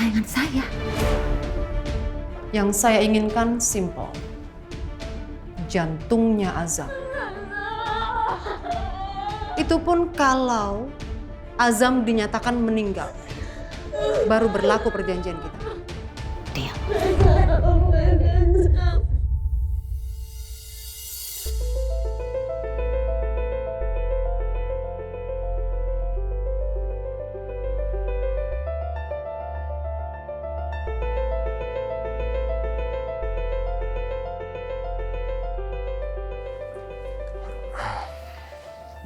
kesayangan saya. Yang saya inginkan simple. Jantungnya Azam. Itu pun kalau Azam dinyatakan meninggal. Baru berlaku perjanjian kita. Deal.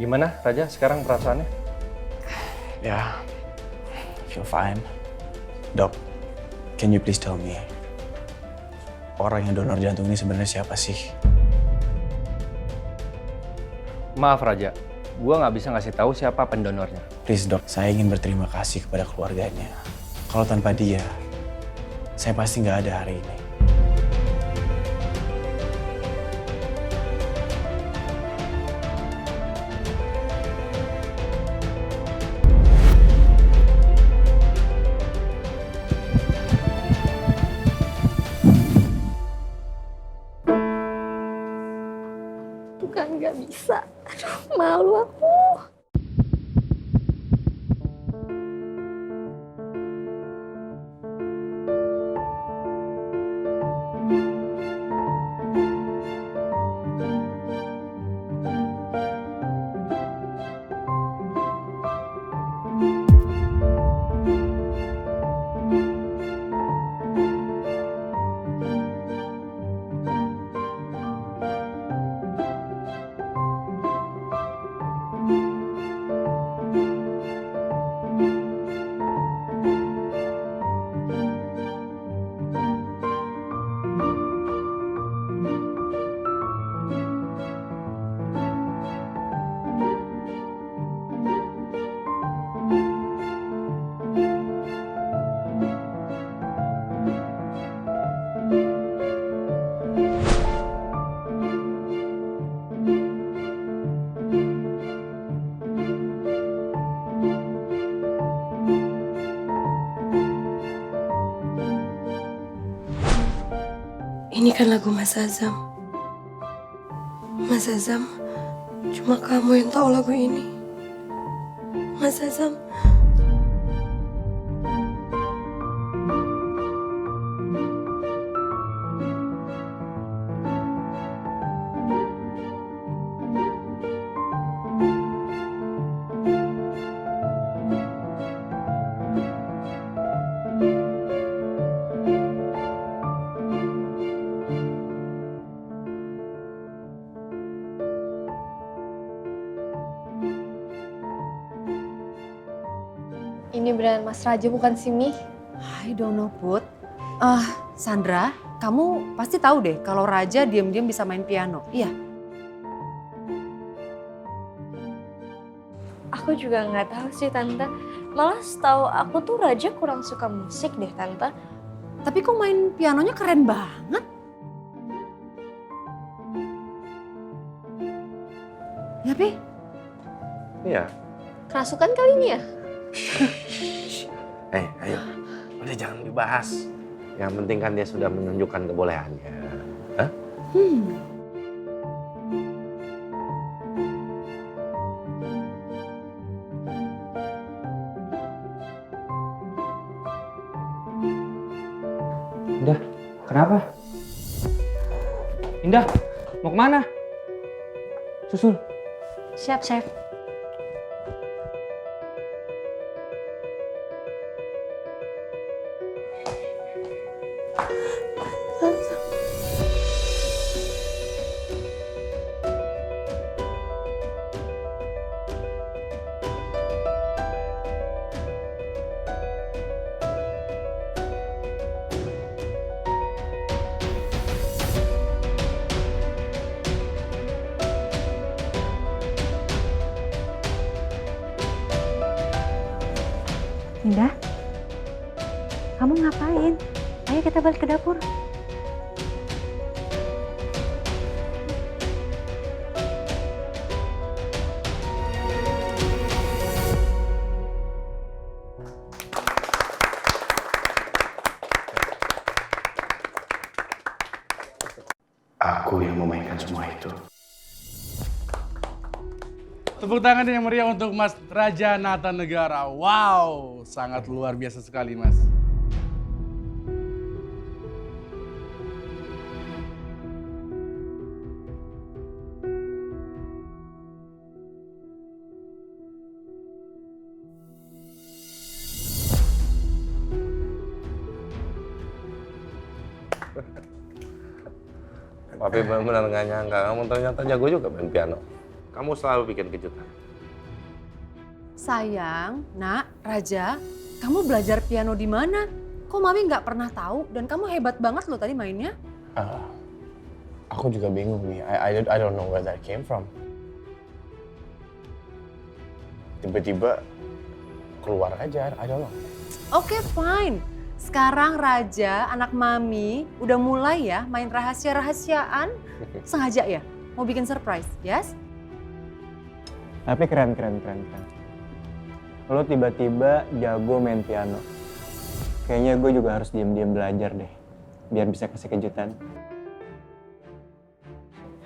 Gimana Raja sekarang perasaannya? Ya, feel fine. Dok, can you please tell me, orang yang donor jantung ini sebenarnya siapa sih? Maaf Raja, gua nggak bisa ngasih tahu siapa pendonornya. Please dok, saya ingin berterima kasih kepada keluarganya. Kalau tanpa dia, saya pasti nggak ada hari ini. Bukan nggak bisa. Aduh, malu aku. Ini kan lagu Mas Azam. Mas Azam, cuma kamu yang tahu lagu ini. Mas Azam. Ini beneran Mas Raja bukan Simi? I don't know, Put. Sandra, kamu pasti tahu deh kalau Raja diam-diam bisa main piano. Iya. Aku juga nggak tahu sih Tante. Malah setahu aku tuh Raja kurang suka musik deh Tante. Tapi kok main pianonya keren banget. Ya, Pi? Iya. Kerasukan kali ini ya? Ayo. Udah jangan dibahas. Yang penting kan dia sudah menunjukkan kebolehannya. Hah? Indah, kenapa? Indah, mau kemana? Susul. Siap, Chef. Indah, kamu ngapain? Ayo kita balik ke dapur. Tepuk tangan yang meriah untuk Mas Raja Nata Negara. Wow, sangat luar biasa sekali, Mas. Papi benar-benar nggak nyangka kamu ternyata jago juga main piano. Kamu selalu bikin kejutan. Sayang, Nak, Raja, kamu belajar piano di mana? Kok Mami nggak pernah tahu dan kamu hebat banget loh tadi mainnya. Aku juga bingung nih. I don't know where that came from. Tiba-tiba keluar aja. I don't know. Oke, fine. Sekarang Raja, anak Mami, udah mulai ya main rahasia-rahasiaan. Sengaja ya? Mau bikin surprise, yes? Tapi keren. Lo tiba-tiba jago main piano. Kayaknya gue juga harus diam-diam belajar deh. Biar bisa kasih kejutan.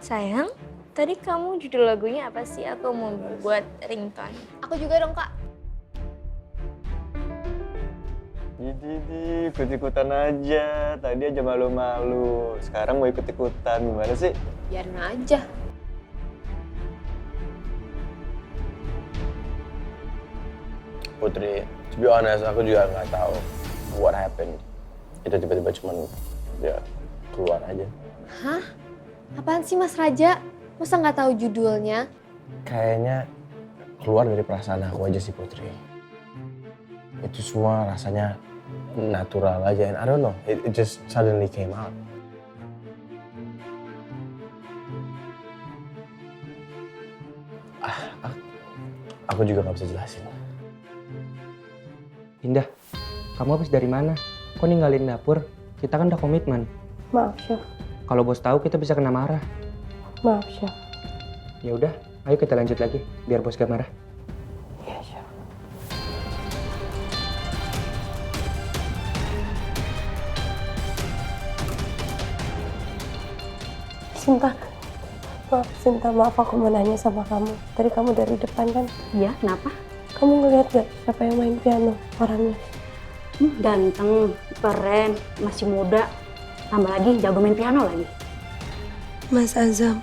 Sayang, tadi kamu judul lagunya apa sih? Aku mau buat ringtone. Aku juga dong, Kak. Jadi ikut-ikutan aja. Tadi aja malu-malu. Sekarang mau ikut-ikutan. Gimana sih? Biarin aja. Putri, to be honest, aku juga nggak tahu what happened. Itu tiba-tiba cuman ya keluar aja. Hah? Apaan sih Mas Raja? Masa nggak tahu judulnya? Kayaknya keluar dari perasaan aku aja sih Putri. Itu semua rasanya natural aja. And I don't know, it just suddenly came out. Aku juga nggak bisa jelasin. Indah, kamu habis dari mana? Kok ninggalin dapur? Kita kan udah komitmen. Maaf, Chef. Kalau bos tahu kita bisa kena marah. Maaf, Chef. Ya udah, ayo kita lanjut lagi biar bos gak marah. Iya, Chef. Sinta, maaf aku mau nanya sama kamu. Tadi kamu dari depan kan? Iya, kenapa? Kamu ngeliat gak siapa yang main piano orangnya? Ganteng, keren, masih muda. Tambah lagi jago main piano lagi. Mas Azam,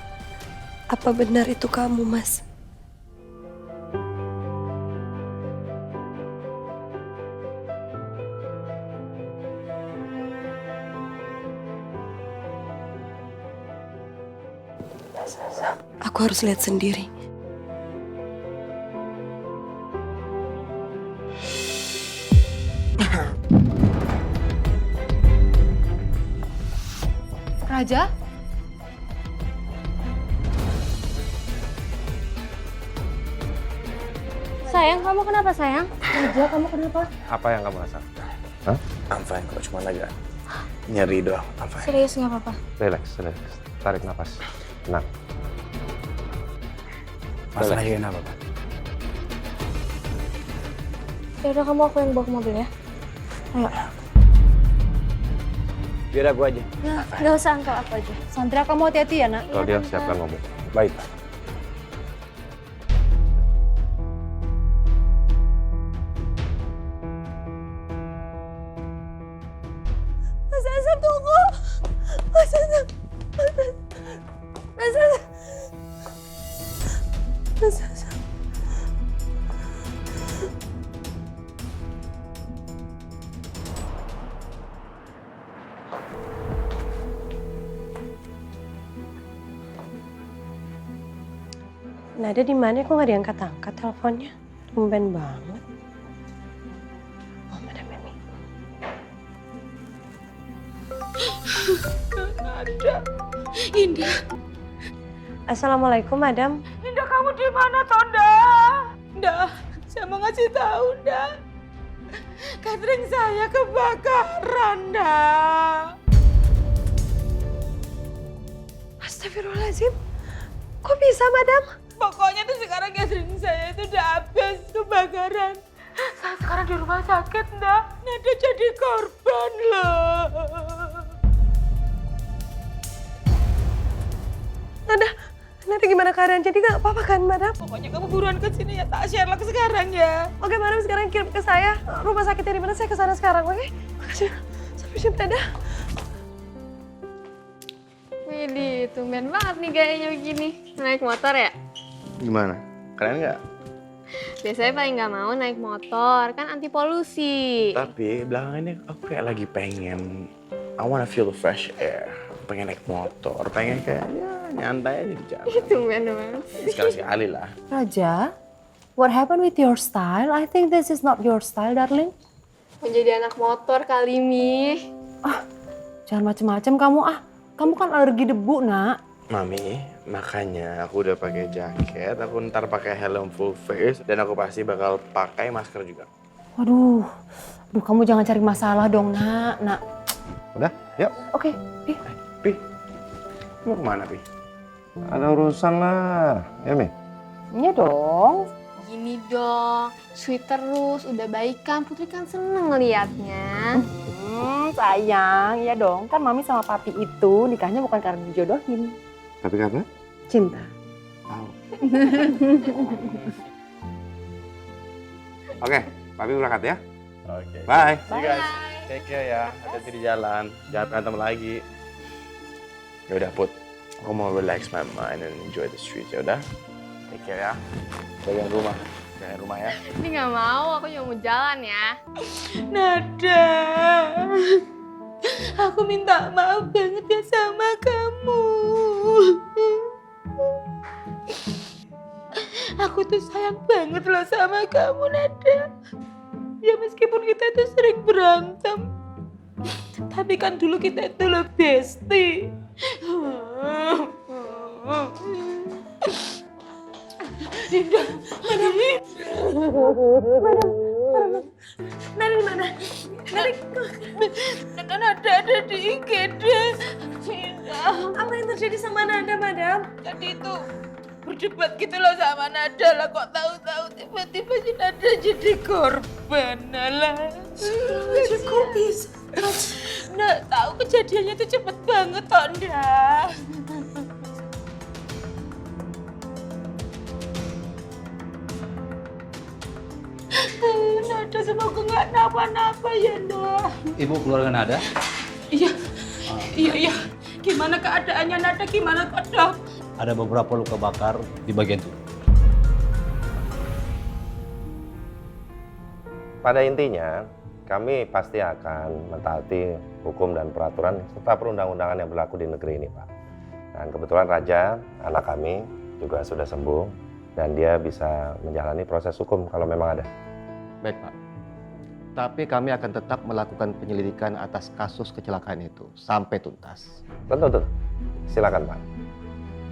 apa benar itu kamu, Mas? Mas Azam, aku harus lihat sendiri. Raja? Sayang, kamu kenapa sayang? Raja, kamu kenapa? Apa yang kamu rasakan? Hah? I'm fine kok, cuma agak nyeri doang. I'm fine. Serius nggak apa-apa? Relax. Tarik nafas. Tenang. Masalahnya kenapa, Pak? Ya udah kamu aku yang bawa ke mobil ya. Ayo. Biar aku aja. Nah, nggak usah angkat aku aja. Sandra, kamu hati-hati ya, Nak. Kalau dia siapkan mobil. Baik, Pak. Mas Azam, tunggu! Mas Azam! Mas Azam! Mas Azam! Nada di mana? Kok nggak diangkat-angkat teleponnya? Tumben banget. Oh, Madam Mimi. Ada. Indah. Assalamualaikum, Madam. Indah, kamu di mana, Tonda? Nda, saya mau ngasih tahu, Nda. Catering saya kebakaran, Nda. Astagfirullahaladzim. Kok bisa, Madam? Pokoknya tuh sekarang catering saya itu udah habis kebakaran. Saya sekarang di rumah sakit, Nda. Nada jadi korban loh. Nanti gimana keadaan? Jadi nggak apa-apa kan, Madam? Pokoknya kamu buruan ke sini ya, tak Sherlock sekarang ya. Oke, Madam, sekarang kirim ke saya. Rumah sakitnya di mana? Saya ke sana sekarang, oke? Makasih. Sampai jumpa, dadah. Widih, tumben banget nih gayanya begini. Naik motor ya? Gimana? Keren nggak? Biasanya paling nggak mau naik motor, kan anti polusi. Tapi belakangan ini aku kayak lagi pengen, I wanna feel the fresh air. Pengen naik motor, pengen kayak ya nyantai aja di jalan. Tumben banget. Sekali-sekali lah. Raja, what happened with your style? I think this is not your style, darling. Mau jadi anak motor kali, Mi. Jangan macem-macem kamu Kamu kan alergi debu, nak. Mami, makanya aku udah pakai jaket, aku ntar pakai helm full face, dan aku pasti bakal pakai masker juga. Waduh, kamu jangan cari masalah dong, nak. Udah, yuk. Oke, Pi, mau kemana, Pi? Ada urusan lah, ya Mi? Iya dong. Gini dong, sweet terus, udah baik kan. Putri kan seneng ngeliatnya. Sayang, ya dong. Kan Mami sama Papi itu nikahnya bukan karena dijodohin. Tapi karena? Cinta. Tahu. Oke, Papi berangkat ya. Oke. Bye. See you guys. Take care ya. Hati-hati di jalan. Jangan berantem lagi. Ya udah, Put. Aku mau relax my mind and enjoy the streets. Ya udah. Take care ya. Jagain rumah. Jagain rumah ya. Ini nggak mau, aku cuma mau jalan ya. Nada, aku minta maaf banget ya sama kamu. Aku tuh sayang banget loh sama kamu, Nada. Ya meskipun kita itu sering berantem, tapi kan dulu kita itu loh bestie. Dinda, Nada di mana? Nada ada di IGD. Dinda. Apa yang terjadi sama Nada, Madam? Tadi itu berdebat gitu loh sama Nada lah, kok tahu-tahu tiba-tiba si Nada jadi korban. Alah. Kok bisa? Nggak tahu kejadiannya itu cepet banget kok, Nda. Nada semoga nggak napa-napa ya, Nda. Ibu keluarga Nada? Iya. Gimana keadaannya Nada? Gimana kok, Dok? Ada beberapa luka bakar di bagian tubuh. Pada intinya, kami pasti akan mentaati hukum dan peraturan serta perundang-undangan yang berlaku di negeri ini, Pak. Dan kebetulan Raja, anak kami, juga sudah sembuh dan dia bisa menjalani proses hukum kalau memang ada. Baik, Pak. Tapi kami akan tetap melakukan penyelidikan atas kasus kecelakaan itu sampai tuntas. Tentu. Silakan, Pak.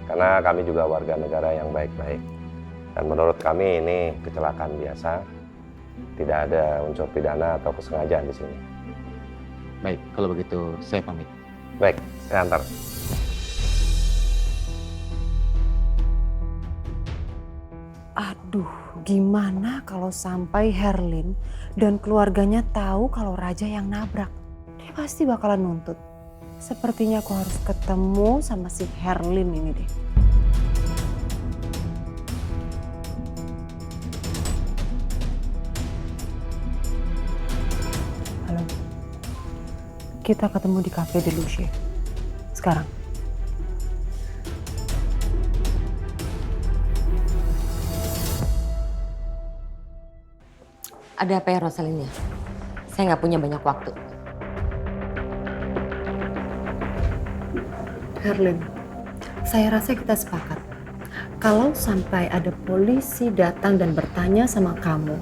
Karena kami juga warga negara yang baik-baik. Dan menurut kami ini kecelakaan biasa. Tidak ada unsur pidana atau kesengajaan di sini. Baik, kalau begitu saya pamit. Baik, saya antar. Aduh, gimana kalau sampai Herlin dan keluarganya tahu kalau Raja yang nabrak? Dia pasti bakalan nuntut. Sepertinya aku harus ketemu sama si Herlin ini deh. Halo, kita ketemu di Cafe de Luce. Sekarang. Ada apa ya Rosalinda? Saya nggak punya banyak waktu. Herlin, saya rasa kita sepakat. Kalau sampai ada polisi datang dan bertanya sama kamu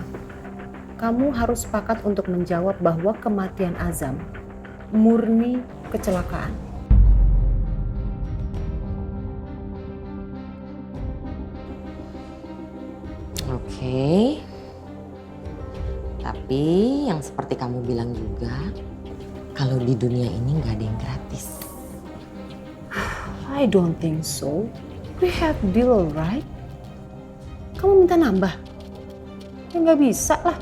harus sepakat untuk menjawab bahwa kematian Azam murni kecelakaan. Oke. Tapi yang seperti kamu bilang juga, kalau di dunia ini nggak ada yang gratis. I don't think so. We have deal, right? Kamu minta nambah? Ya nggak bisa lah.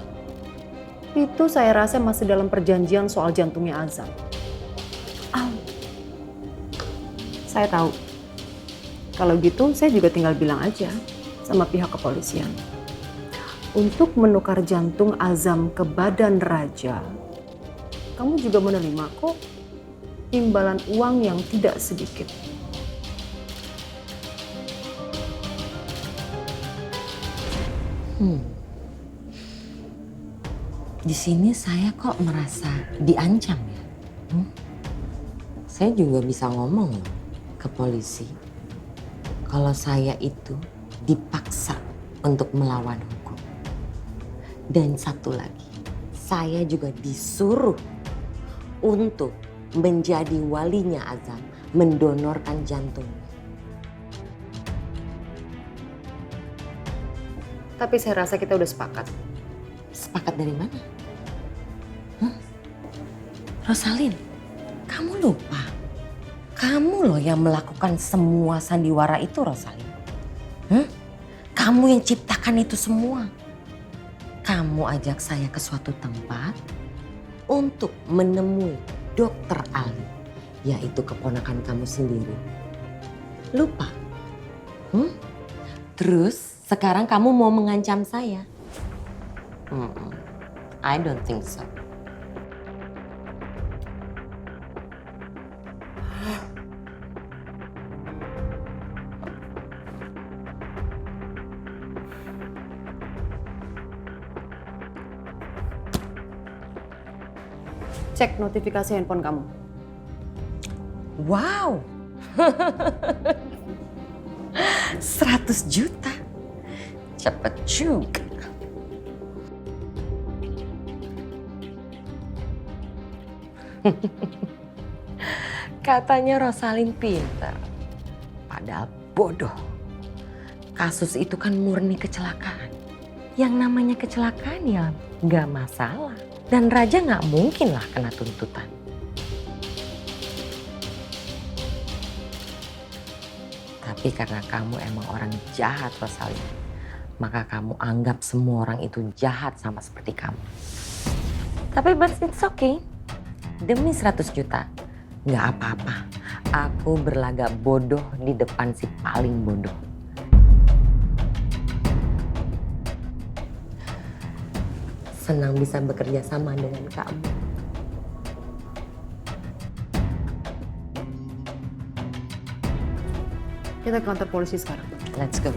Itu saya rasa masih dalam perjanjian soal jantungnya Azam. Saya tahu. Kalau gitu saya juga tinggal bilang aja sama pihak kepolisian. Untuk menukar jantung Azam ke badan Raja, kamu juga menerima kok imbalan uang yang tidak sedikit. Di sini saya kok merasa diancam ya? Saya juga bisa ngomong loh ke polisi kalau saya itu dipaksa untuk melawan hukum. Dan satu lagi, saya juga disuruh untuk menjadi walinya Azam, mendonorkan jantungnya. Tapi saya rasa kita udah sepakat. Sepakat dari mana? Rosalyn, kamu lupa. Kamu loh yang melakukan semua sandiwara itu, Rosalyn. Kamu yang ciptakan itu semua. Kamu ajak saya ke suatu tempat untuk menemui Dokter Ali, yaitu keponakan kamu sendiri. Lupa? Terus sekarang kamu mau mengancam saya? I don't think so. Cek notifikasi handphone kamu. Wow. 100 juta. Cepet juga. Katanya Rosalyn pintar. Padahal bodoh. Kasus itu kan murni kecelakaan. Yang namanya kecelakaan ya nggak masalah. Dan Raja nggak mungkin lah kena tuntutan. Tapi karena kamu emang orang jahat, Rosalyn, maka kamu anggap semua orang itu jahat sama seperti kamu. Tapi but it's okay. Demi 100 juta, nggak apa-apa. Aku berlagak bodoh di depan si paling bodoh. Senang bisa bekerja sama dengan kamu. Kita ke kantor polisi sekarang. Let's go.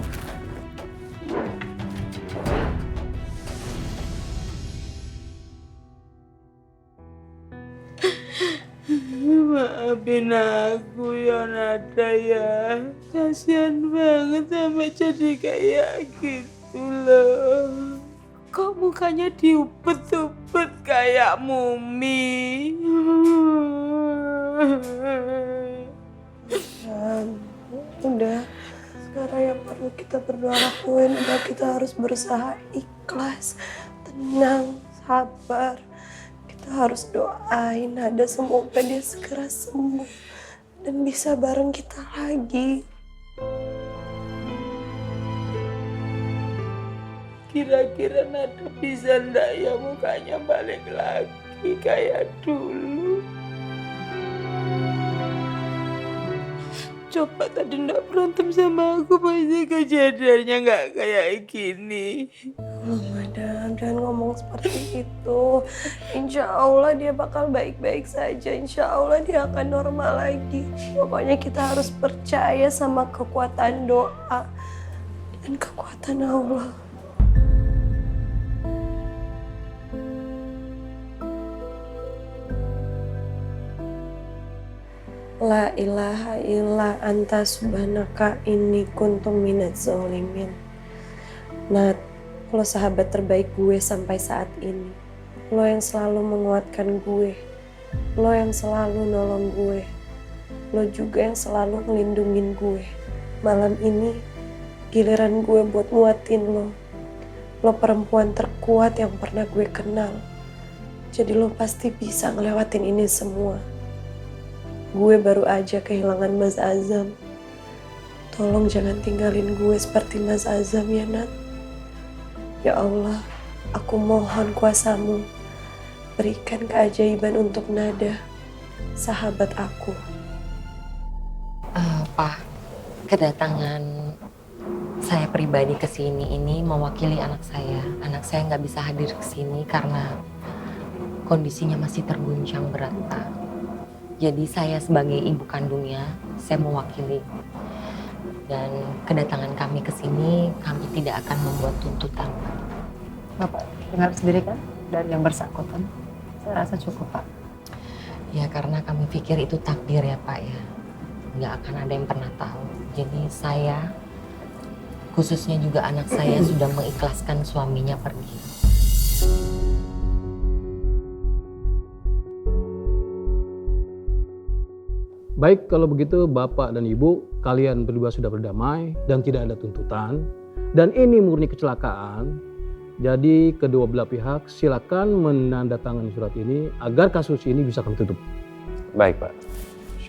Maafin aku ya Nada ya. Kasian banget sampai jadi kayak gitu loh. Kok mukanya diupet-upet kayak mumi. Udah, sekarang yang perlu kita berdoa lakuin udah kita harus berusaha ikhlas, tenang, sabar. Kita harus doain Nada semoga dia segera sembuh dan bisa bareng kita lagi. Kira-kira Nada bisa ndak ya mukanya balik lagi kayak dulu. Coba tadi ndak berantem sama aku pasti kejadiannya nggak kayak gini. Oh madam, jangan ngomong seperti itu. Insya Allah dia bakal baik-baik saja. Insya Allah dia akan normal lagi. Pokoknya kita harus percaya sama kekuatan doa dan kekuatan Allah. La ilaha illa anta subhanaka inni kuntu minadz zalimin. Nat, lo sahabat terbaik gue sampai saat ini. Lo yang selalu menguatkan gue. Lo yang selalu nolong gue. Lo juga yang selalu ngelindungin gue. Malam ini giliran gue buat nguatin lo. Lo perempuan terkuat yang pernah gue kenal. Jadi lo pasti bisa ngelewatin ini semua. Gue baru aja kehilangan Mas Azam. Tolong jangan tinggalin gue seperti Mas Azam ya Nat. Ya Allah, aku mohon kuasamu. Berikan keajaiban untuk Nada, sahabat aku. Pak, Kedatangan saya pribadi ke sini ini mewakili anak saya. Anak saya nggak bisa hadir ke sini karena kondisinya masih terguncang berat, Pak. Jadi saya sebagai ibu kandungnya, saya mewakili. Dan kedatangan kami ke sini, kami tidak akan membuat tuntutan, Pak. Bapak dengar sendiri kan dari yang bersangkutan. Saya rasa cukup, Pak. Ya karena kami pikir itu takdir ya, Pak ya. Nggak akan ada yang pernah tahu. Jadi saya, khususnya juga anak saya sudah mengikhlaskan suaminya pergi. Baik, kalau begitu Bapak dan Ibu, kalian berdua sudah berdamai dan tidak ada tuntutan. Dan ini murni kecelakaan. Jadi kedua belah pihak silakan menandatangani surat ini agar kasus ini bisa kami tutup. Baik, Pak.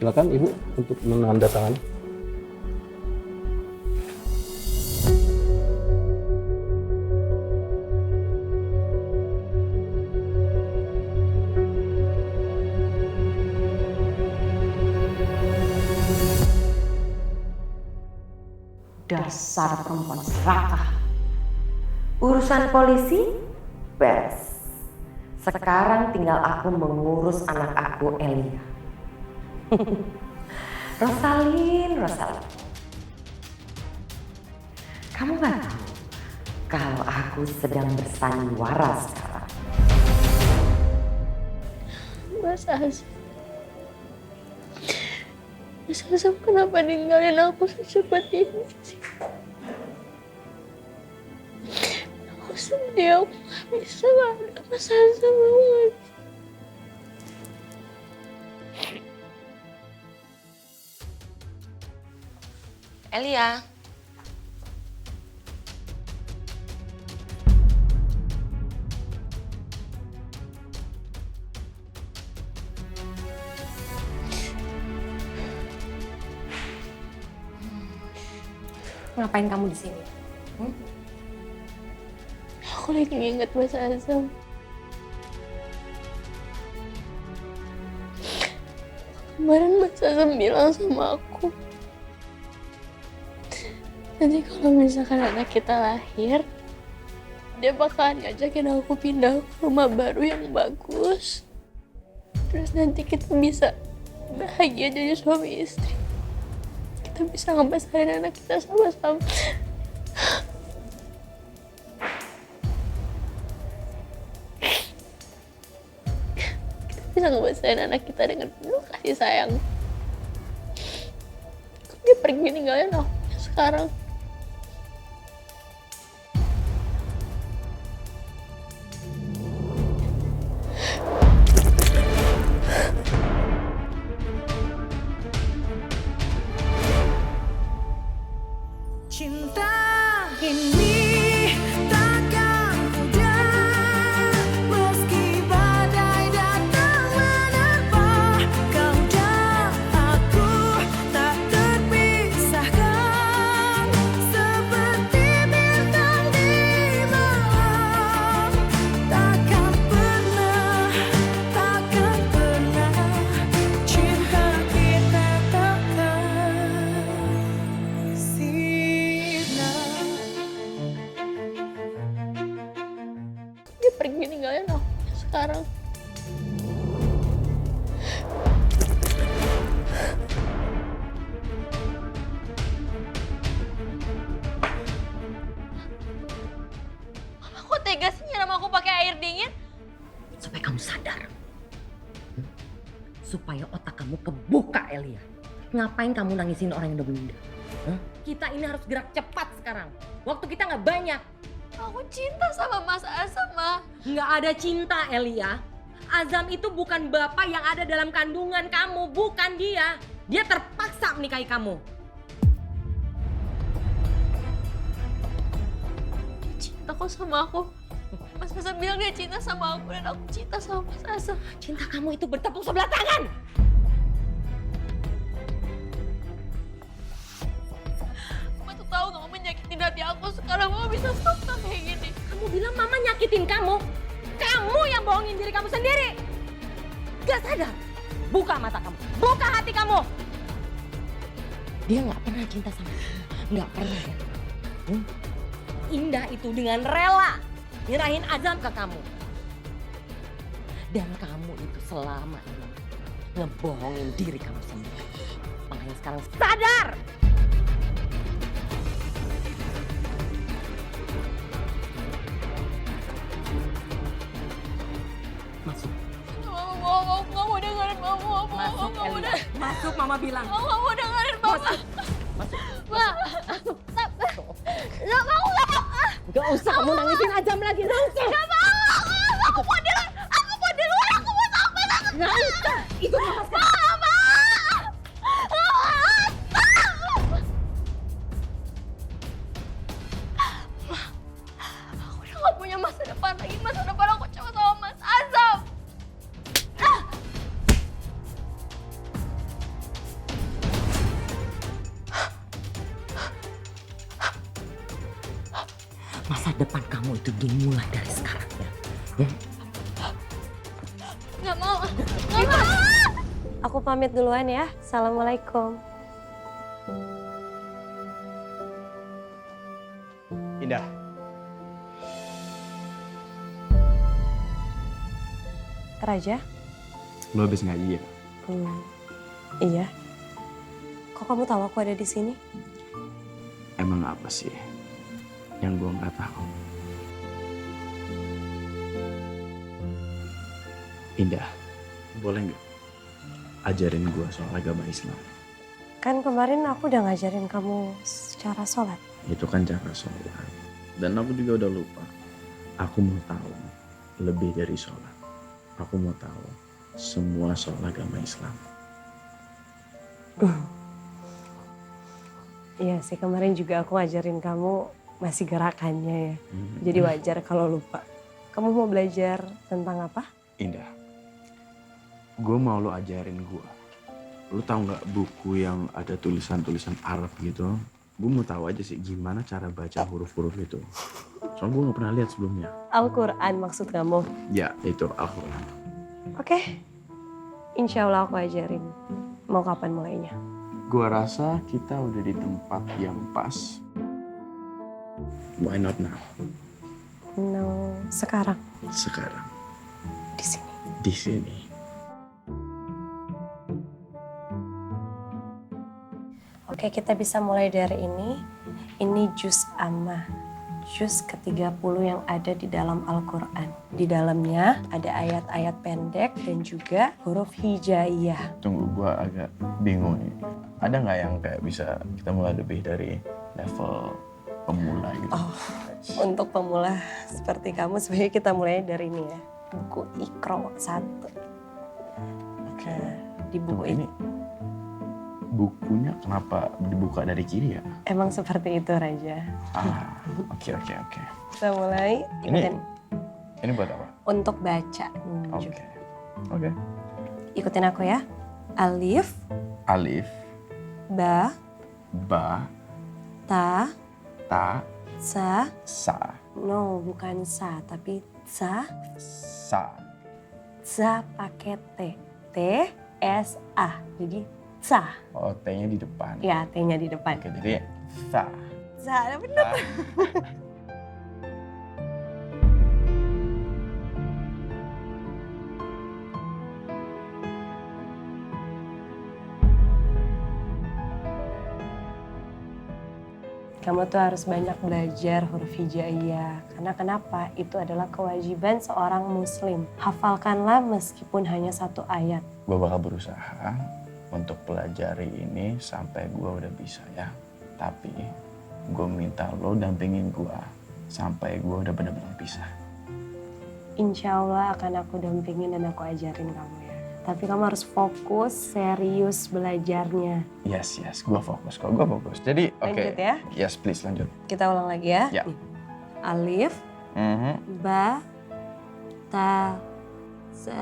Silakan Ibu untuk menandatangani. Dasar perempuan serakah. Urusan polisi, beres. Sekarang tinggal aku mengurus anak aku, Elia. Rosalin. Kamu nggak tahu kalau aku sedang bersandiwara sekarang. Mas Azam kenapa ninggalin aku secepat ini sih? Aku sedih, aku gak bisa gak ada Mas Azam banget. Elia. Ngapain kamu di sini? Aku lagi nginget Mas Azam. Kemarin Mas Azam bilang sama aku, nanti kalau misalkan anak kita lahir, dia bakalan ngajakin aku pindah ke rumah baru yang bagus. Terus nanti kita bisa bahagia jadi suami istri. Kita bisa ngebesarin anak kita sama-sama. Kita bisa ngebesarin anak kita dengan penuh kasih sayang. Dia pergi ninggalin aku sekarang. Cinta ini takkan mudah, meski badai datang menerpa. Kau dan aku tak terpisahkan, seperti bintang di malam. Takkan pernah cinta kita takkan Dia pergi ninggalin aku sekarang. Kok tega sih nyiram aku pakai air dingin? Supaya kamu sadar. Supaya otak kamu kebuka, Elia. Ngapain kamu nangisin orang yang udah meninggal? Kita ini harus gerak cepat sekarang. Waktu kita nggak banyak. Aku cinta sama Mas Azam, Ma. Nggak ada cinta, Elia. Azam itu bukan bapak yang ada dalam kandungan kamu. Bukan dia. Dia terpaksa menikahi kamu. Dia cinta kok sama aku. Mas Azam bilang dia cinta sama aku dan aku cinta sama Mas Azam. Cinta kamu itu bertepuk sebelah tangan. Mama tuh tahu kamu menyakitin hati aku. Sekarang Mama bisa stop kayak gini. Kamu bilang Mama nyakitin kamu. Kamu yang bohongin diri kamu sendiri. Gak sadar. Buka mata kamu. Buka hati kamu. Dia nggak pernah cinta sama kamu. Nggak pernah ya. Indah itu dengan rela nyerahin Azam ke kamu. Dan kamu itu selama ini ngebohongin diri kamu sendiri. Makanya sekarang sadar! Masuk. Mama mau dengerin mama. Masuk, Elia. Masuk, Mama bilang. Mama mau dengerin mama. Masuk. Ma, nggak mau. Gak usah kamu nangisin Azam lagi, gak usah. Nggak mau. Aku mau di luar. Aku mau di luar. Aku mau sampai sana. Gak usah. Itu Mama sekarang. Mama. Aku udah gak punya masa depan lagi. Masa depan aku cuma sama Mas Azam. Masa depan kamu itu dimulai dari sekarang ya. Nggak mau. Nggak mau. Aku pamit duluan ya. Assalamualaikum. Indah. Raja? Lo habis ngaji ya? Iya. Kok kamu tahu aku ada di sini? Emang apa sih yang gue nggak tahu? Indah, boleh nggak ajarin gue soal agama Islam? Kan kemarin aku udah ngajarin kamu cara sholat. Itu kan cara sholat. Dan aku juga udah lupa. Aku mau tahu lebih dari sholat. Aku mau tahu semua soal agama Islam. Iya sih, kemarin juga aku ngajarin kamu masih gerakannya ya. Jadi wajar kalau lupa. Kamu mau belajar tentang apa? Indah, gue mau lo ajarin gue. Lo tahu nggak buku yang ada tulisan-tulisan Arab gitu? Gue mau tahu aja sih gimana cara baca huruf-huruf itu. Soalnya gue nggak pernah lihat sebelumnya. Al-Quran maksud kamu? Ya, itu Al-Quran. Oke, insya Allah aku ajarin. Mau kapan mulainya? Gue rasa kita udah di tempat yang pas. Why not now? No, sekarang. Sekarang. Di sini. Di sini. Oke, kita bisa mulai dari ini. Ini juz amma. Juz ke-30 yang ada di dalam Al-Quran. Di dalamnya ada ayat-ayat pendek dan juga huruf hijaiyah. Tunggu, gue agak bingung nih. Ada nggak yang kayak bisa kita mulai lebih dari level pemula gitu? Oh, untuk pemula seperti kamu sebenarnya kita mulai dari ini ya. Buku Iqra 1. Oke. Di buku ini bukunya kenapa dibuka dari kiri ya? Emang seperti itu, Raja. Oke. Kita mulai. Ini buat apa? Untuk baca. Oke. Ikutin aku ya. Alif. Alif. Ba. Ba. Ta. Ta. Sa. Sa. No, bukan sa, tapi sa. Sa. Sa pakai T. T, S, A. Jadi sa. Oh, T-nya di depan. Ya, T-nya di depan. Oke, jadi sa. Sa, bener. Kamu tuh harus banyak belajar huruf hijaiyah. Karena kenapa? Itu adalah kewajiban seorang muslim. Hafalkanlah meskipun hanya 1 ayat. Gue bakal berusaha untuk pelajari ini sampai gue udah bisa ya. Tapi gue minta lo dampingin gue sampai gue udah benar-benar bisa. Insya Allah akan aku dampingin dan aku ajarin kamu ya. Tapi kamu harus fokus, serius belajarnya. Yes, gue fokus kok, gue fokus. Jadi oke. Lanjut ya. Yes, please lanjut. Kita ulang lagi ya. Ya. Nih. Alif, ba, ta, sa.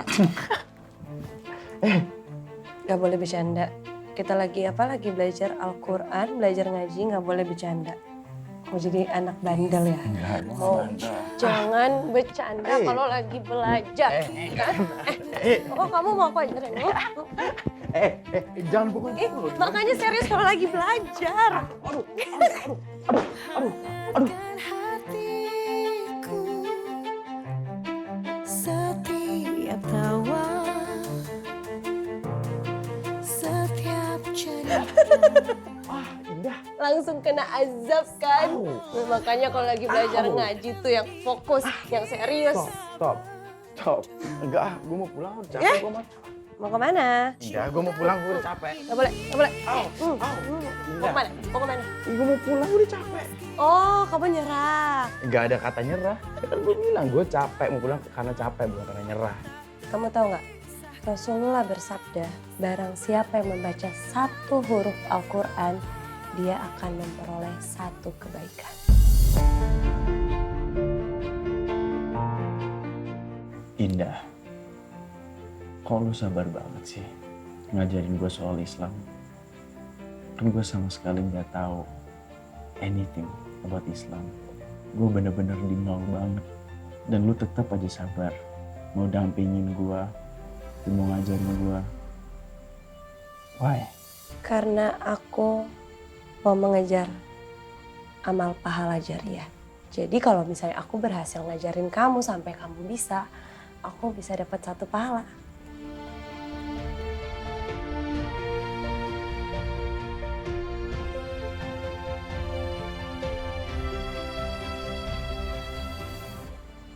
Gak boleh bercanda. Kita lagi lagi belajar Al-Quran, belajar ngaji, gak boleh bercanda. Mau jadi anak bandel ya? Enggak, Oh, jangan bercanda kalau lagi belajar. Oh, kamu mau aku ajarin? Jangan pukul. Makanya serius kalau lagi belajar. Aduh. Setiap tawa, setiap cerita. Langsung kena azab kan? Makanya kalau lagi belajar ngaji tuh yang fokus, yang serius. Stop. Enggak, gue mau pulang, udah capek gue mah. Mau kemana? Enggak, gue mau pulang, gue udah capek. Gak boleh. Mau kemana? Gue mau pulang, gue udah capek. Oh, kamu nyerah. Enggak ada kata nyerah. Kan gue bilang, gue capek, mau pulang karena capek, bukan karena nyerah. Kamu tahu nggak? Rasulullah bersabda, barang siapa yang membaca 1 huruf Al-Quran, dia akan memperoleh 1 kebaikan. Indah, kok lu sabar banget sih ngajarin gue soal Islam? Kan gue sama sekali nggak tahu anything about Islam. Gue bener-bener di nol banget. Dan lu tetap aja sabar. Mau dampingin gue, mau ngajarin gue. Why? Karena aku mau mengejar amal pahala jariah. Jadi kalau misalnya aku berhasil ngajarin kamu sampai kamu bisa, aku bisa dapat 1 pahala.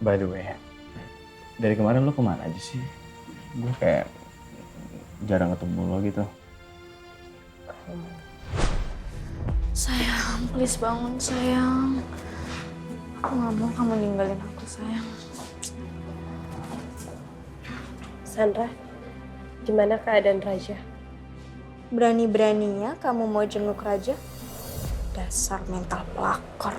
By the way, dari kemarin lo kemana aja sih? Gue kayak jarang ketemu lo gitu. Sayang, please bangun sayang. Aku gak mau kamu ninggalin aku sayang. Sandra, gimana keadaan Raja? Berani-beraninya kamu mau jenguk Raja? Dasar mental pelakor.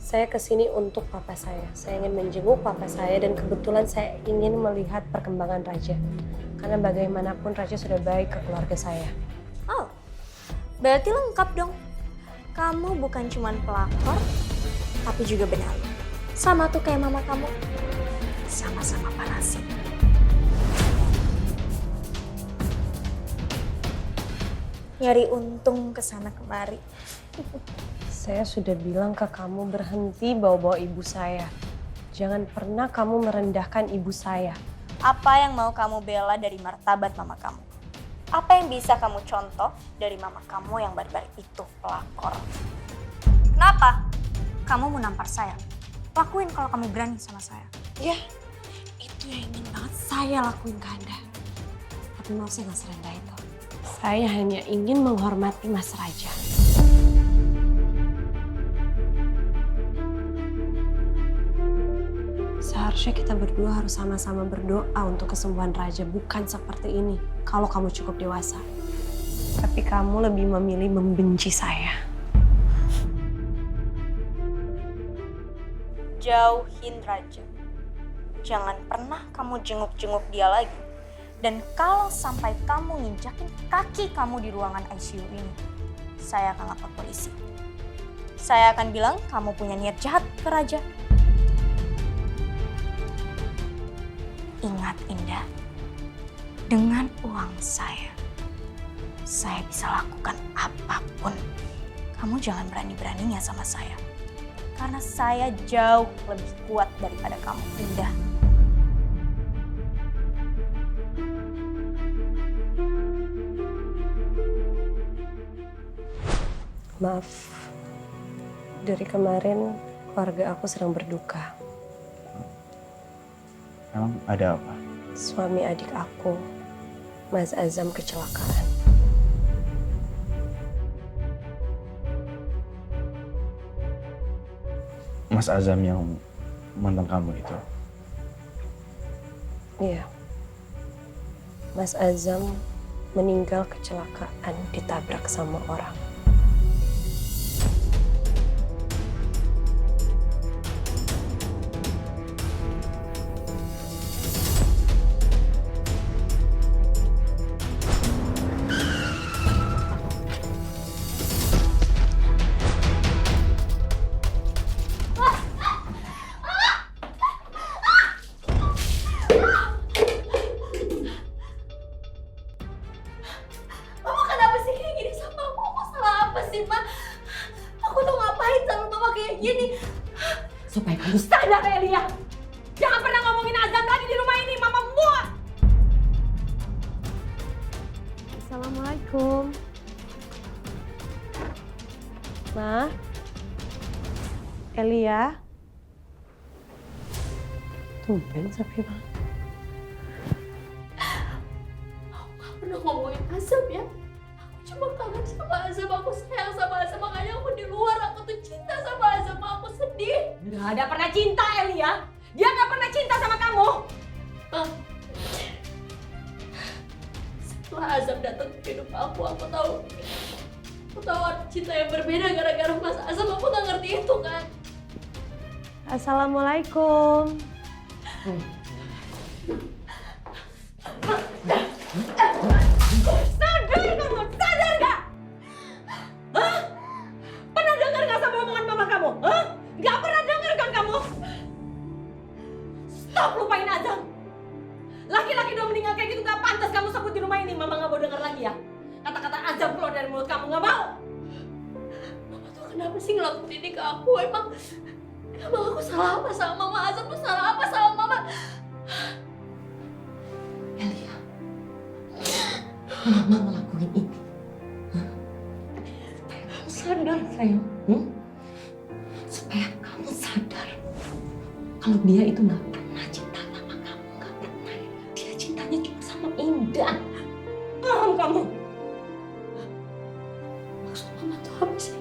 Saya kesini untuk papa saya. Saya ingin menjenguk papa saya dan kebetulan saya ingin melihat perkembangan Raja. Karena bagaimanapun Raja sudah baik ke keluarga saya. Oh, berarti lengkap dong. Kamu bukan cuma pelakor, tapi juga benalu. Sama tuh kayak mama kamu. Sama-sama parasit. Nyari untung kesana kemari. Saya sudah bilang ke kamu berhenti bawa-bawa ibu saya. Jangan pernah kamu merendahkan ibu saya. Apa yang mau kamu bela dari martabat mama kamu? Apa yang bisa kamu contoh dari mama kamu yang barbar itu, pelakor? Kenapa? Kamu mau nampar saya? Lakuin kalau kamu berani sama saya. Ya, itu yang ingin banget saya lakuin ke Anda. Tapi maaf saya nggak serendah itu. Saya hanya ingin menghormati Mas Raja. Seharusnya kita berdua harus sama-sama berdoa untuk kesembuhan Raja, bukan seperti ini. Kalau kamu cukup dewasa. Tapi kamu lebih memilih membenci saya. Jauhin Raja. Jangan pernah kamu jenguk-jenguk dia lagi. Dan kalau sampai kamu nginjakin kaki kamu di ruangan ICU ini, saya akan lapor polisi. Saya akan bilang kamu punya niat jahat ke Raja. Ingat Indah, dengan uang saya bisa lakukan apapun. Kamu jangan berani-beraninya sama saya. Karena saya jauh lebih kuat daripada kamu, Indah. Maaf, dari kemarin keluarga aku sedang berduka. Emang ada apa? Suami adik aku, Mas Azam, kecelakaan. Mas Azam yang mantan kamu itu? Iya. Mas Azam meninggal kecelakaan ditabrak sama orang. kayak gini. Supaya kamu sadar, Elia. Jangan pernah ngomongin Azam lagi di rumah ini, Mama muak. Assalamualaikum. Ma? Elia? Tumben sepi banget. Aku gak pernah ngomongin Azam ya. Aku cuma kangen sama Azam, aku sayang sama Azam, makanya aku di luar, aku tuh cinta sama Azam, aku sedih. Gak ada pernah cinta, Elia. Dia gak pernah cinta sama kamu. Setelah Azam datang ke hidup aku tahu ada cinta yang berbeda gara-gara Mas Azam. Aku gak ngerti itu kan. Assalamualaikum. Sadar kamu, sadar gak? Hah? Pernah dengar gak sama omongan mama kamu? Hah? Gak pernah dengar kan kamu? Stop lupain Azam. Laki-laki udah meninggal kayak gitu gak pantas kamu sebut di rumah ini. Mama gak mau dengar lagi ya. Kata-kata Azam keluar dari mulut kamu, gak mau. Mama tuh kenapa sih ngelakuin ini ke aku? Emang aku salah apa sama Mama? Azam tuh salah apa sama Mama? Elia, Mama ngelakuin ini. Supaya kamu sadar, sayang. Supaya kamu sadar kalau dia itu gak pernah cinta sama kamu, gak pernah. Dia cintanya cuma sama Indah. Paham kamu? Maksud Mama tuh apa sih?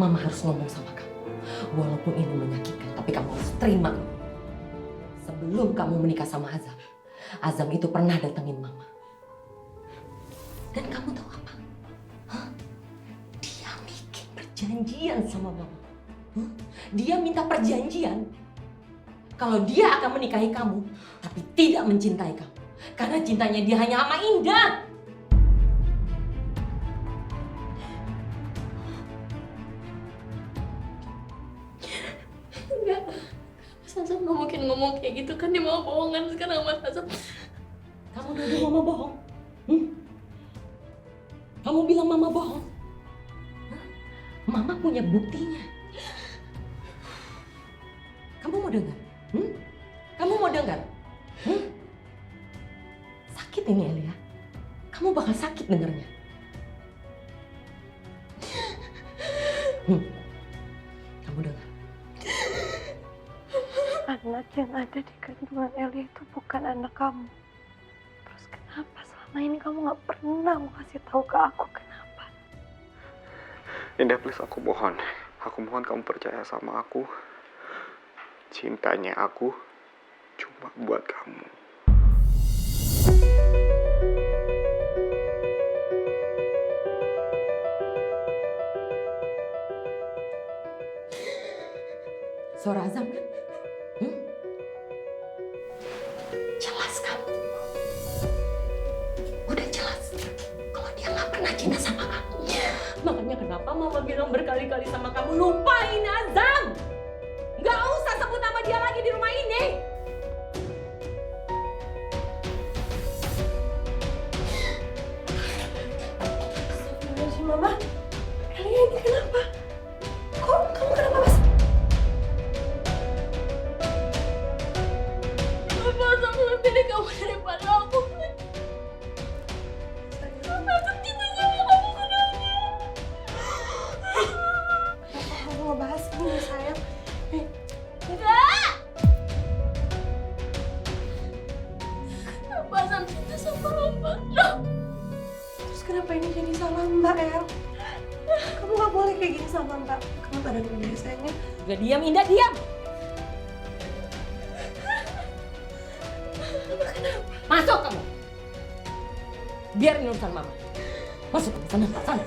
Mama harus ngomong sama kamu. Walaupun ini menyakitkan, tapi kamu harus terima. Sebelum kamu menikah sama Azam, Azam itu pernah datengin Mama. Dan kamu tahu apa? Hah? Dia bikin perjanjian sama Mama. Hah? Dia minta perjanjian kalau dia akan menikahi kamu, tapi tidak mencintai kamu. Karena cintanya dia hanya sama Indah. Enggak. Mas Azam gak mungkin ngomong kayak gitu kan. Dia mau bohongan sekarang Mas Azam. Kamu nuduh Mama bohong? Kamu bilang Mama bohong? Hah? Mama punya buktinya. Kamu mau dengar? Kamu mau dengar? Sakit ini, Elia. Kamu bakal sakit dengarnya. Kamu dengar? Anak yang ada di kandungan Elia itu bukan anak kamu. Terus kenapa selama ini kamu gak pernah mau kasih tahu ke aku kenapa? Indah, please, aku mohon. Aku mohon kamu percaya sama aku. Cintanya aku cuma buat kamu. Suara Azam kan? Jelas kan? Udah jelas kalau dia gak pernah cinta sama kamu. Makanya kenapa Mama bilang berkali-kali sama kamu, lupain Azam. Gak usah sebut nama dia lagi di rumah ini. Astagfirullahaladzim, Mama. Elia ini kenapa? Kamu kenapa mas? Kenapa Azam lebih pilih kamu daripada aku? Azam cinta sama kamu, kenapa? Kenapa kamu ngebahas ini, sayang? Enggak! Kenapa Azam cinta sama Mbak? Terus kenapa ini jadi salah Mbak, El? Kamu gak boleh kayak gini sama Mbak. Kamu pada dulu ya, sayangnya. Udah diam, Indah, diam. Masuk kamu. Biar ini urusan Mama. Masuk kamu, sana, sana.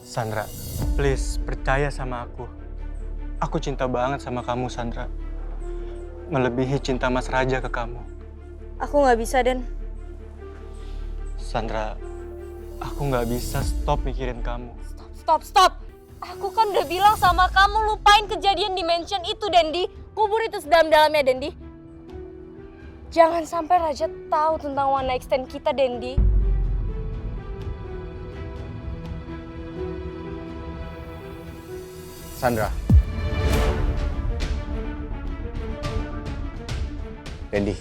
Sandra, please percaya sama aku. Aku cinta banget sama kamu, Sandra. Melebihi cinta Mas Raja ke kamu. Aku nggak bisa, Den. Sandra, aku nggak bisa stop mikirin kamu. Stop. Aku kan udah bilang sama kamu lupain kejadian di mansion itu, Dendi. Kubur itu sedalam-dalamnya, Dendi. Jangan sampai Raja tahu tentang one night stand kita, Dendi. Sandra. Dendi.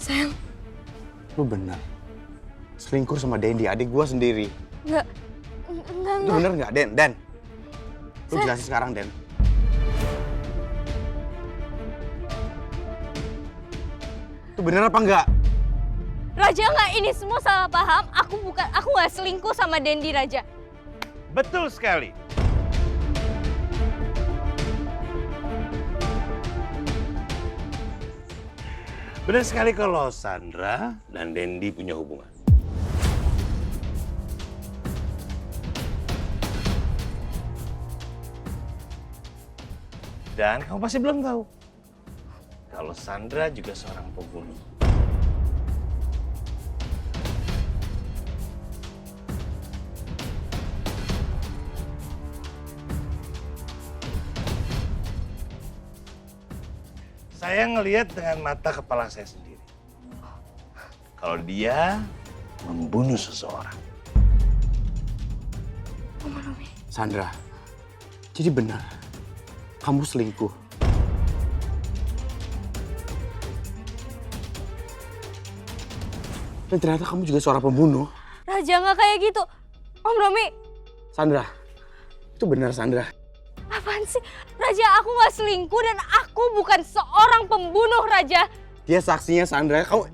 Sayang. Lu bener. Selingkuh sama Dendi, adik gua sendiri. Enggak. Itu bener nggak, Den? Lu jelasin sekarang, Den. Itu bener apa enggak? Raja nggak, ini semua salah paham. Aku nggak selingkuh sama Dendi, Raja. Betul sekali. Benar sekali kalau Sandra dan Dendi punya hubungan. Dan kamu pasti belum tahu kalau Sandra juga seorang pembunuh. Saya ngelihat dengan mata kepala saya sendiri. Kalau dia membunuh seseorang. Sandra, jadi benar. Kamu selingkuh. Dan ternyata kamu juga seorang pembunuh. Raja nggak kayak gitu. Om Romi. Sandra, itu benar Sandra. Apaan sih? Raja, aku nggak selingkuh dan aku bukan seorang pembunuh, Raja. Dia saksinya Sandra. Kamu,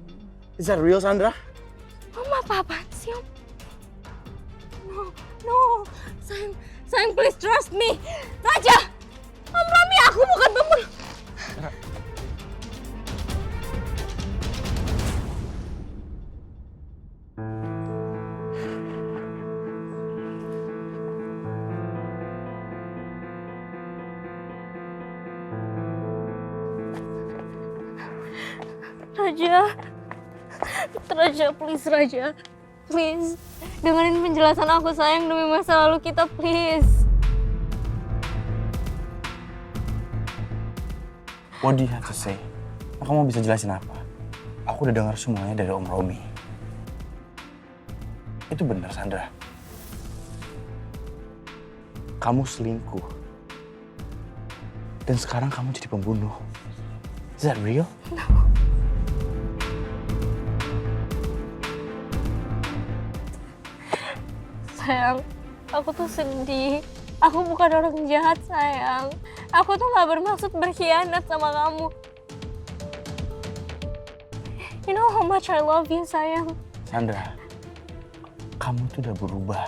is that real Sandra? Om apaan sih, Om? No. Sayang, please trust me. Raja! Om Romi, aku bukan pembunuh. Raja, please Raja. Please, dengerin penjelasan aku sayang demi masa lalu kita, please. What do you have to say? Kamu bisa jelasin apa? Aku udah dengar semuanya dari Om Romi. Itu benar, Sandra. Kamu selingkuh. Dan sekarang kamu jadi pembunuh. Is that real? No. Sayang, aku tuh sedih. Aku bukan orang jahat, sayang. Aku tuh gak bermaksud berkhianat sama kamu. You know how much I love you, sayang. Sandra, kamu tuh udah berubah.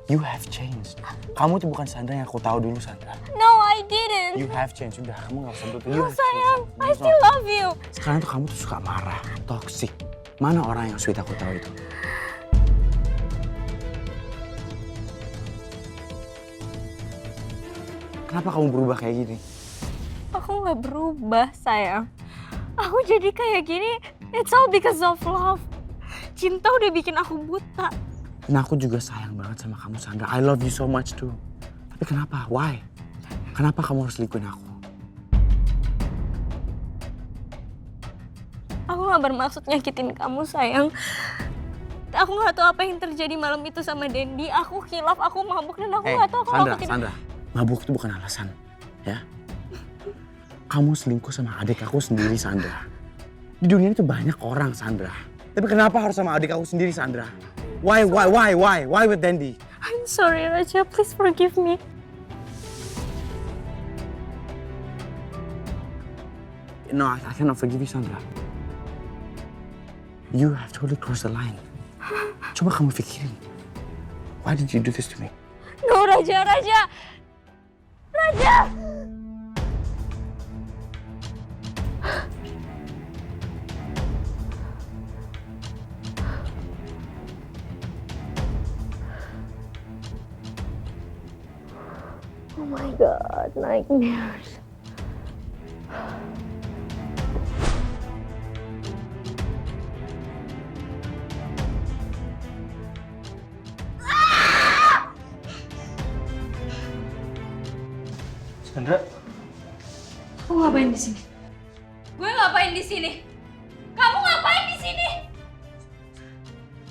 You have changed. Kamu tuh bukan Sandra yang aku tahu dulu, Sandra. No, I didn't. You have changed. Udah, kamu gak usah berubah. No, sayang. I still love you. Sekarang tuh kamu tuh suka marah, toxic. Mana orang yang sweet aku tahu itu? Kenapa kamu berubah kayak gini? Aku gak berubah, sayang. Aku jadi kayak gini, it's all because of love. Cinta udah bikin aku buta. Dan aku juga sayang banget sama kamu, Sandra. I love you so much too. Tapi kenapa? Why? Kenapa kamu harus selingkuhin aku? Aku gak bermaksud nyakitin kamu, sayang. Aku gak tahu apa yang terjadi malam itu sama Dendi. Aku khilaf, aku mabuk, dan aku gak tahu kalau aku tidak... Sandra, mabuk itu bukan alasan, ya. Kamu selingkuh sama adik aku sendiri, Sandra. Di dunia itu banyak orang, Sandra. Tapi kenapa harus sama adik aku sendiri, Sandra? Why with Dendi? I'm sorry, Raja. Please forgive me. No, I cannot forgive you, Sandra. You have totally crossed the line. Coba kamu pikirin. Why did you do this to me? No, Raja. Oh my God, nightmares. ngapain di sini? Gue ngapain di sini? Kamu ngapain di sini?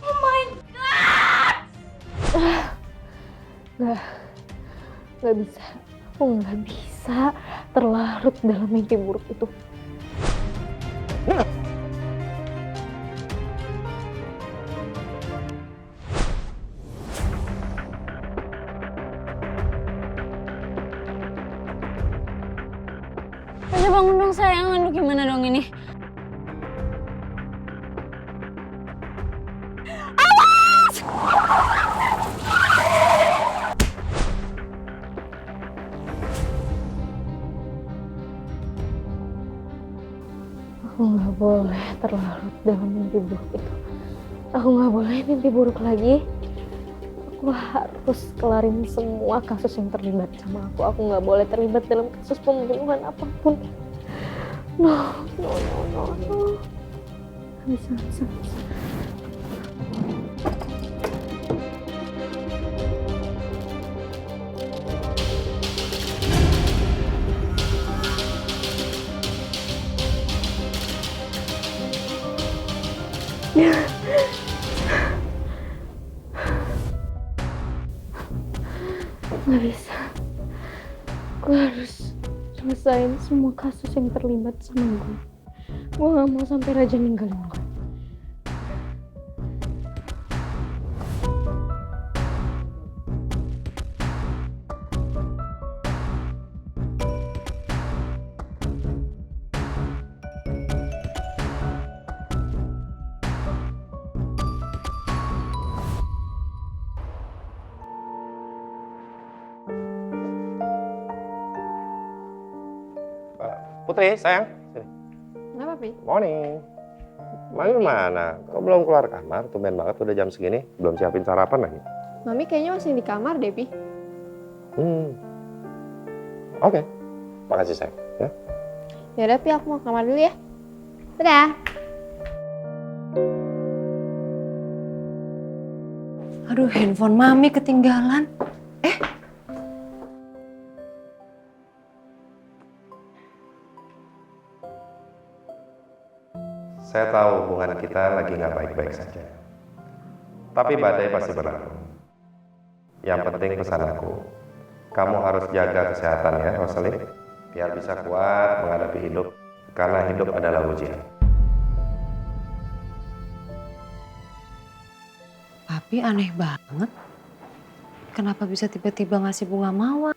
Oh my god! Nggak bisa. Aku nggak bisa terlarut dalam mimpi buruk itu. Raja bangun dong sayang, aduh gimana dong ini? Awas! Aku nggak boleh terlarut dalam mimpi buruk itu. Aku nggak boleh mimpi buruk lagi. Aku harus kelarin semua kasus yang terlibat sama aku. Aku nggak boleh terlibat dalam kasus pembunuhan apapun. No. Nggak bisa. Nggak bisa. Gue harus selesain semua kasus yang terlibat sama gue. Gue nggak mau sampai Raja ninggalin gue. Putri, sayang. Sini. Kenapa, Pi? Morning. Mami mana? Kok belum keluar kamar? Tumben banget udah jam segini. Belum siapin sarapan lagi. Mami kayaknya masih di kamar deh, Pi. Oke. Makasih, sayang. Ya. Yaudah, Pi, aku mau ke kamar dulu ya. Dadah. Aduh, handphone Mami ketinggalan. Saya tahu hubungan kita lagi nggak baik-baik saja. Tapi badai pasti berlalu. Yang penting pesan aku, kamu harus jaga kesehatan ya, Rosalind. Biar bisa kuat menghadapi hidup, karena hidup adalah ujian. Papi aneh banget. Kenapa bisa tiba-tiba ngasih bunga mawar?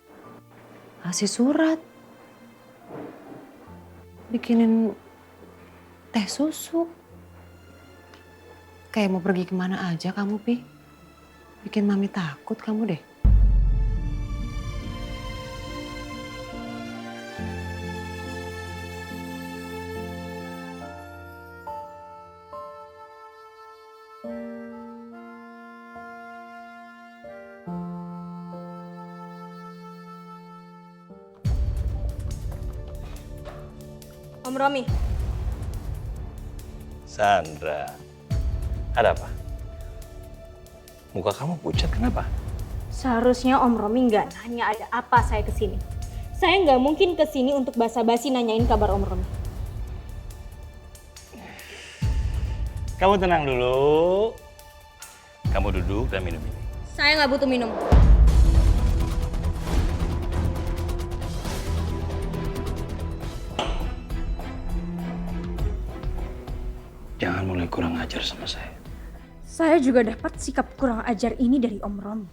Ngasih surat. Bikinin teh susu. Kayak mau pergi kemana aja kamu, Pi. Bikin Mami takut kamu deh. Om Romi. Sandra, ada apa? Muka kamu pucat kenapa? Seharusnya Om Romi nggak nanya ada apa saya kesini. Saya nggak mungkin kesini untuk basa-basi nanyain kabar Om Romi. Kamu tenang dulu. Kamu duduk dan minum ini. Saya nggak butuh minum. Jangan mulai kurang ajar sama saya. Saya juga dapat sikap kurang ajar ini dari Om Romi.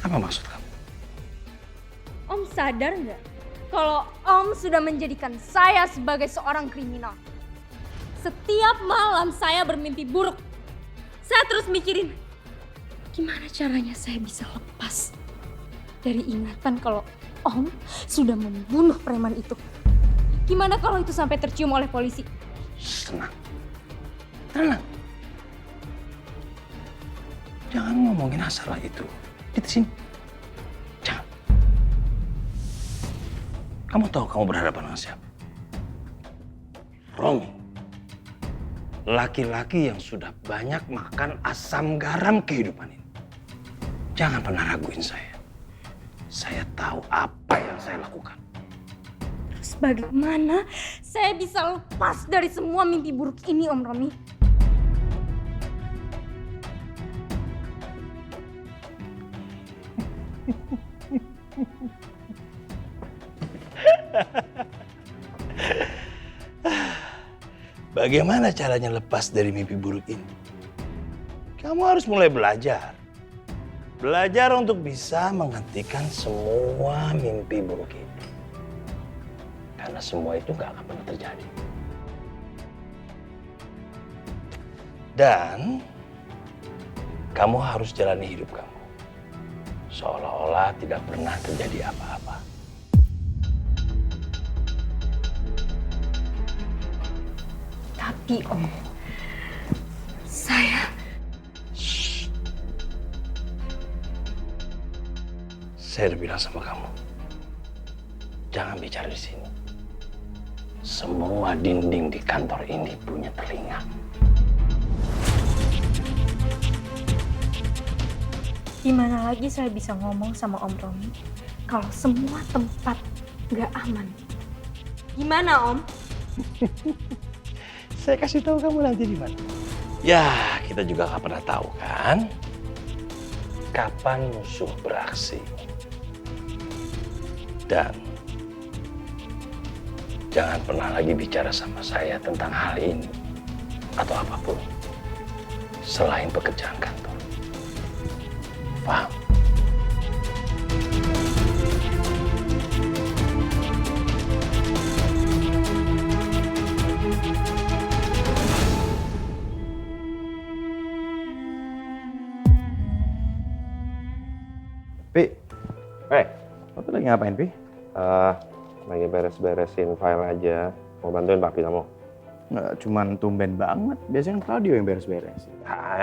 Apa maksud kamu? Om sadar nggak kalau Om sudah menjadikan saya sebagai seorang kriminal? Setiap malam saya bermimpi buruk. Saya terus mikirin, gimana caranya saya bisa lepas dari ingatan kalau Om sudah membunuh preman itu. Gimana kalau itu sampai tercium oleh polisi? Tenang. Tenang. Jangan ngomongin masalah itu. Di sini. Jangan. Kamu tahu kamu berhadapan dengan siapa? Romi. Laki-laki yang sudah banyak makan asam garam kehidupan ini. Jangan pernah raguin saya. Saya tahu apa yang saya lakukan. Terus bagaimana saya bisa lepas dari semua mimpi buruk ini, Om Romi? Bagaimana caranya lepas dari mimpi buruk ini? Kamu harus mulai belajar. Belajar untuk bisa menghentikan semua mimpi buruk itu. Karena semua itu gak akan pernah terjadi. Dan kamu harus jalani hidup kamu seolah-olah tidak pernah terjadi apa-apa. Tapi Om, saya... Saya udah bilang sama kamu, jangan bicara di sini. Semua dinding di kantor ini punya telinga. Gimana lagi saya bisa ngomong sama Om Romi kalau semua tempat nggak aman? Gimana Om? Saya kasih tahu kamu nanti di mana. Ya, kita juga nggak pernah tahu kan, kapan musuh beraksi. Dan jangan pernah lagi bicara sama saya tentang hal ini atau apapun selain pekerjaan kantor. Paham? Pi, lo tuh lagi ngapain, Pi? Lagi beres-beresin file aja. Mau bantuin papi kamu? Nggak, cuman tumben banget. Biasanya Claudio yang beres-beres.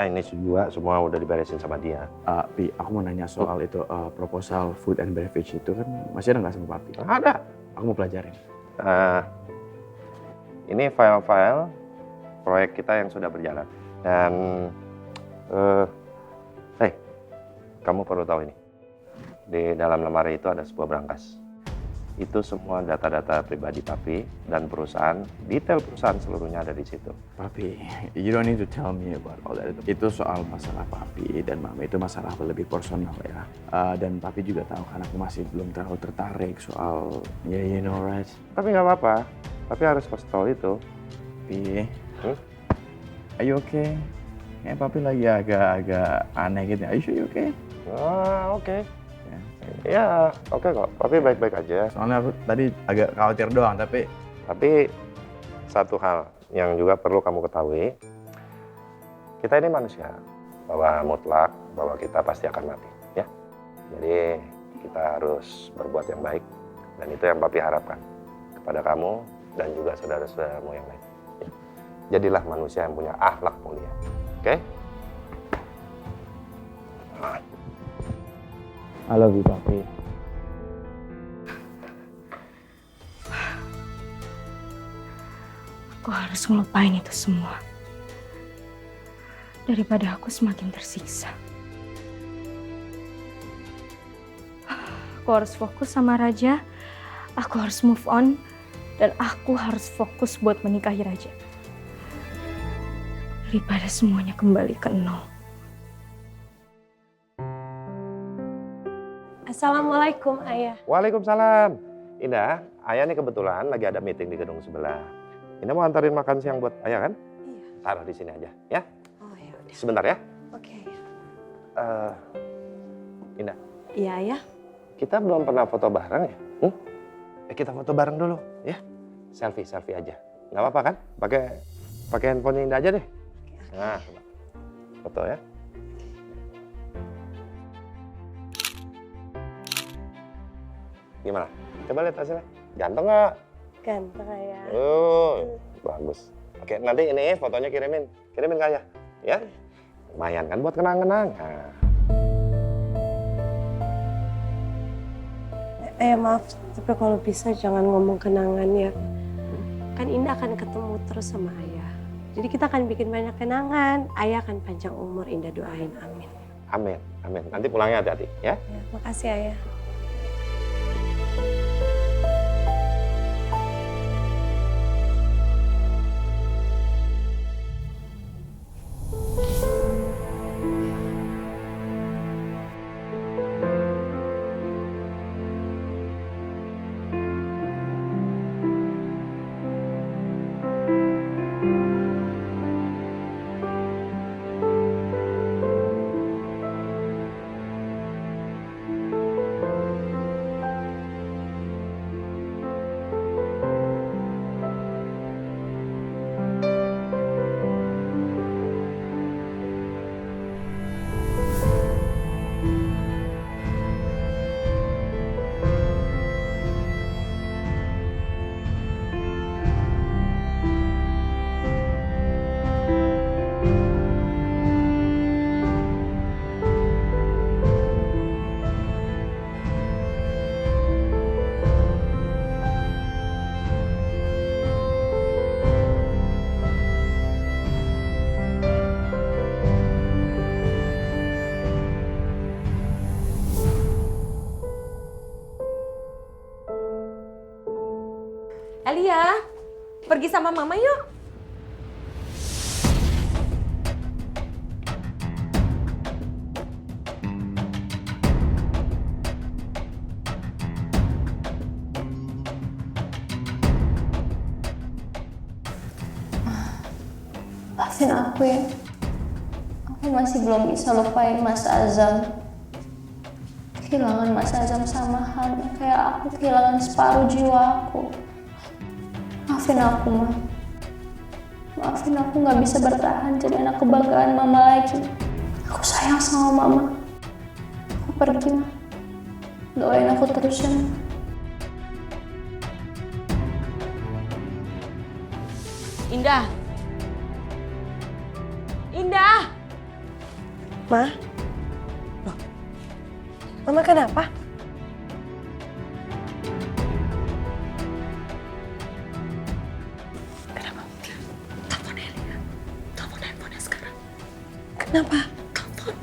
Ini juga semua udah diberesin sama dia. Pi, aku mau nanya soal itu proposal food and beverage itu kan masih ada nggak sama papi? Ada. Aku mau pelajarin. Ini file-file proyek kita yang sudah berjalan. Dan, kamu perlu tahu ini. Di dalam lemari itu ada sebuah brankas. Itu semua data-data pribadi papi dan perusahaan, detail perusahaan seluruhnya ada di situ. Papi, you don't need to tell me about all that. Itu soal masalah papi dan mama, itu masalah lebih personal ya. Dan papi juga tahu kan aku masih belum terlalu tertarik soal, you know right. Tapi nggak apa-apa, papi harus kasih tahu itu. Pi, are you okay? Kayak papi lagi agak aneh gitu. Are you sure you okay? Oke. Ya, oke kok. Papi baik-baik aja. Soalnya aku tadi agak khawatir doang, tapi satu hal yang juga perlu kamu ketahui, kita ini manusia, bahwa mutlak, bahwa kita pasti akan mati, ya. Jadi kita harus berbuat yang baik, dan itu yang papi harapkan kepada kamu dan juga saudara-saudaramu yang lain. Ya. Jadilah manusia yang punya akhlak mulia, oke? I love you, papi. Aku harus ngelupain itu semua. Daripada aku semakin tersiksa. Aku harus fokus sama Raja. Aku harus move on. Dan aku harus fokus buat menikahi Raja. Daripada semuanya kembali ke nol. Assalamualaikum, Ayah. Waalaikumsalam. Indah, Ayah nih kebetulan lagi ada meeting di gedung sebelah. Indah mau antarin makan siang buat Ayah kan? Iya. Taruh di sini aja, ya? Oh ya udah. Sebentar ya. Oke. Indah. Iya, Ayah. Kita belum pernah foto bareng ya? Kita foto bareng dulu, ya? Selfie aja. Nggak apa-apa kan? Pakai handphonenya Indah aja deh. Nah, foto ya. Gimana? Coba lihat hasilnya. Ganteng nggak? Ganteng, Ayah. Bagus. Oke, nanti ini fotonya kirimin ke Ayah, ya? Lumayan kan buat kenang-kenang. Nah. Maaf, tapi kalau bisa jangan ngomong kenangan ya. Kan Indah akan ketemu terus sama Ayah. Jadi kita akan bikin banyak kenangan. Ayah akan panjang umur, Indah doain, amin. Amin. Nanti pulangnya hati-hati, ya? Ya, makasih Ayah. Elia, pergi sama mama yuk. Maafin aku ya. Aku masih belum bisa lupain Mas Azam. Kehilangan Mas Azam sama halnya kayak aku kehilangan separuh jiwa aku. Maafin aku, Ma. Maafin aku gak bisa bertahan jadi anak kebanggaan Mama lagi. Aku sayang sama Mama. Aku pergi, Ma. Doain aku terus ya, Ma. Indah. Indah. Ma? Loh, Mama kenapa? Kenapa? Telepon Elia. Telepon handphonenya sekarang. Kenapa? Telepon.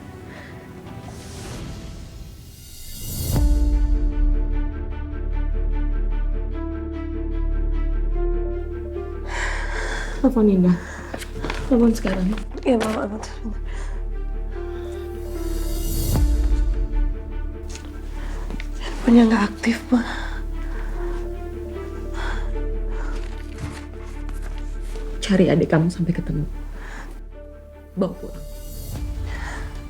Telepon Indah. Telepon sekarang. Iya, Mama. Handphonenya nggak aktif, Ma. Cari adik kamu sampai ketemu. Bawa pulang.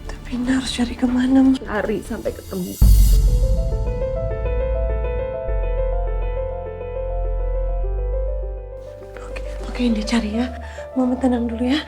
Tapi Indah harus cari kemana, Ma? Cari sampai ketemu. Oke, Indah cari ya. Mama tenang dulu ya.